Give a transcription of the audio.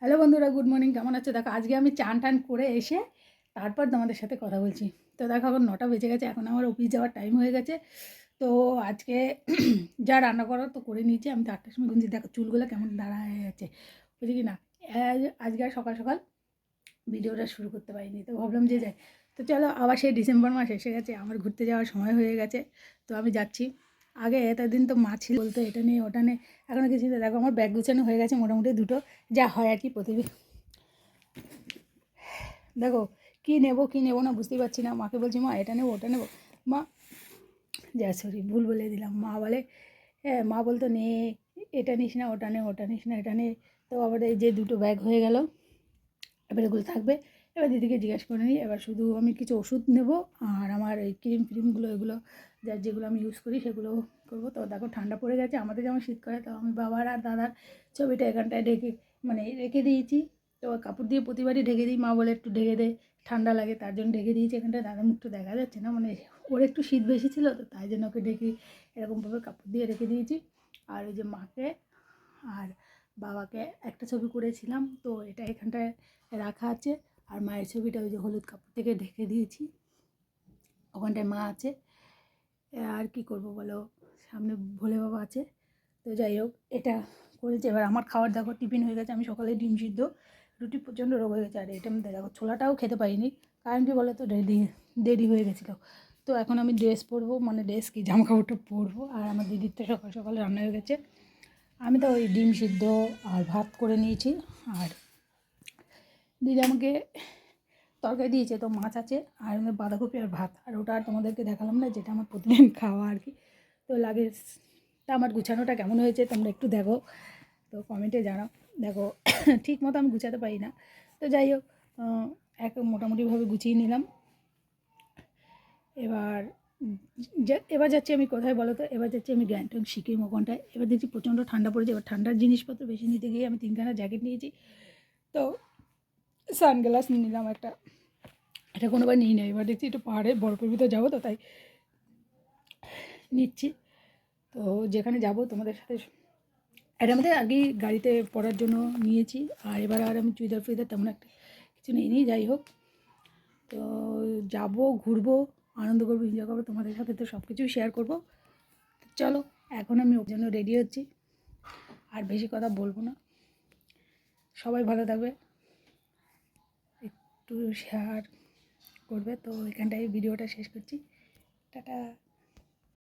Hello বন্ধুরা, good morning. কেমন আছো? দেখো আজকে আমি চান টান করে এসে তারপর তোমাদের সাথে কথা বলছি। তো দেখো এখন 9টা বেজে গেছে, এখন আমার অফিস যাওয়ার টাইম হয়ে গেছে। তো আজকে যা রান্না করার তো করে নিয়েছি। আমি তো 8টার সময় গুনছি। দেখো চুলগুলো কেমন দাঁড়া হয়ে গেছে, বুঝলি কি না। আজকে আর সকাল সকাল ভিডিওটা শুরু করতে পারিনি, তো ভাবলাম যে যাই। তো চলো, আবার সেই ডিসেম্বর মাস এসে গেছে, আমার ঘুরতে যাওয়ার সময় হয়ে গেছে। তো আমি যাচ্ছি। আগে এতদিন তো মা ছিল বলতো এটা নিয়ে ওটা নিয়ে, এখনও কিছু না। দেখো আমার ব্যাগ গুছানো হয়ে গেছে মোটামুটি, দুটো যা হয় আর কি প্রতিদিন। দেখো কী নেবো না বুঝতেই পারছি না। মাকে বলছি মা এটা নেবো ওটা নেবো। মা যা সরি ভুল বলে দিলাম। মা বলে হ্যাঁ, মা বলতো নে এটা নিস না ওটা নে, ওটা নিস না এটা নে। তো আবার এই যে দুটো ব্যাগ হয়ে গেল, এবার এগুলো থাকবে। এবার দিদিকে জিজ্ঞেস করে নিই। এবার শুধু আমি কিছু ওষুধ নেব, আর আমার এই ক্রিমগুলো এগুলো যেগুলো আমি ইউজ করি সেগুলো করবো। তো দেখো ঠান্ডা পড়ে গেছে, আমাদের যেমন শীত করে, তো আমি বাবার আর দাদার ছবিটা এখানটায় ঢেকে রেখে দিয়েছি। তো কাপড় দিয়ে প্রতিবারই ঢেকে দিই, মা বলে একটু ঢেকে দে, ঠান্ডা লাগে, তার জন্য ঢেকে দিয়েছি। এখানটায় দাদার মুখটা দেখা যাচ্ছে না, ওর একটু শীত বেশি ছিল, তো তাই জন্য ওকে ঢেকে এরকমভাবে কাপড় দিয়ে রেখে দিয়েছি। আর ওই যে মাকে আর বাবাকে একটা ছবি করেছিলাম, তো এটা এখানটায় রাখা আছে। আর মায়ের ছবিটা ওই যে হলুদ কাপড় থেকে ঢেকে দিয়েছি, ওখানটায় মা আছে। আর কি করব বলো, সামনে ভোলে বাবা আছে। তো যাই হোক, এটা করেছি। এবার আমার খাওয়ার দেখো টিফিন হয়ে গেছে। আমি সকালে ডিম সিদ্ধ রুটি, প্রচণ্ড রোগ হয়ে গেছে। আর এটা মধ্যে দেখো ছোলাটাও খেতে পারিনি, কারণ কি বলো তো, দেরি হয়ে গেছিলো। তো এখন আমি ড্রেস পরবো, ড্রেস কি জামা কাপড়টা পরবো। আর আমার দিদির তো সকাল সকাল রান্না হয়ে গেছে। আমি তো ওই ডিম সিদ্ধ আর ভাত করে নিয়েছি। আর দিদি আমাকে তরকারি দিয়েছে, তো মাছ আছে আর বাঁধাকপি আর ভাত। আর ওটা আর তোমাদেরকে দেখালাম না, যেটা আমার প্রতিদিন খাওয়া আর কি। তো লাগেজটা আমার গুছানোটা কেমন হয়েছে তোমরা একটু দেখো, তো কমেন্টে জানাও। দেখো ঠিক মতো আমি গুছাতে পারি না, তো যাই হোক এক মোটামুটিভাবে গুছিয়ে নিলাম। এবার এবার যাচ্ছি আমি কোথায় বলো তো, এবার যাচ্ছি আমি গ্যাংটক সিকিম ওখানটায়। এবার দেখছি প্রচণ্ড ঠান্ডা পড়েছে। এবার ঠান্ডার জিনিসপত্র বেশি নিতে গিয়ে আমি 3খানা জ্যাকেট নিয়েছি। তো সানগ্লাস নিয়ে নিলাম একটা, এটা কোনোবার নিই না। এবার দেখছি একটু পাহাড়ে বরফের ভিতরে যাবো, তো তাই নিচ্ছি। তো যেখানে যাব তোমাদের সাথে, এটা আমাদের আগেই গাড়িতে পড়ার জন্য নিয়েছি। আর এবার আর আমি চুড়িদার ফুড়িদার তেমন একটা কিছু নিইনি। যাই হোক, তো যাবো, ঘুরবো, আনন্দ করবো, এনজয় করবো, তোমাদের সাথে তো সব কিছুই শেয়ার করবো। চলো, এখন আমি ওর জন্য রেডি হচ্ছি, আর বেশি কথা বলবো না। সবাই ভালো থাকবে, একটু শেয়ার করবে। তো এখানটায় ভিডিওটা শেষ করছি, টাটা।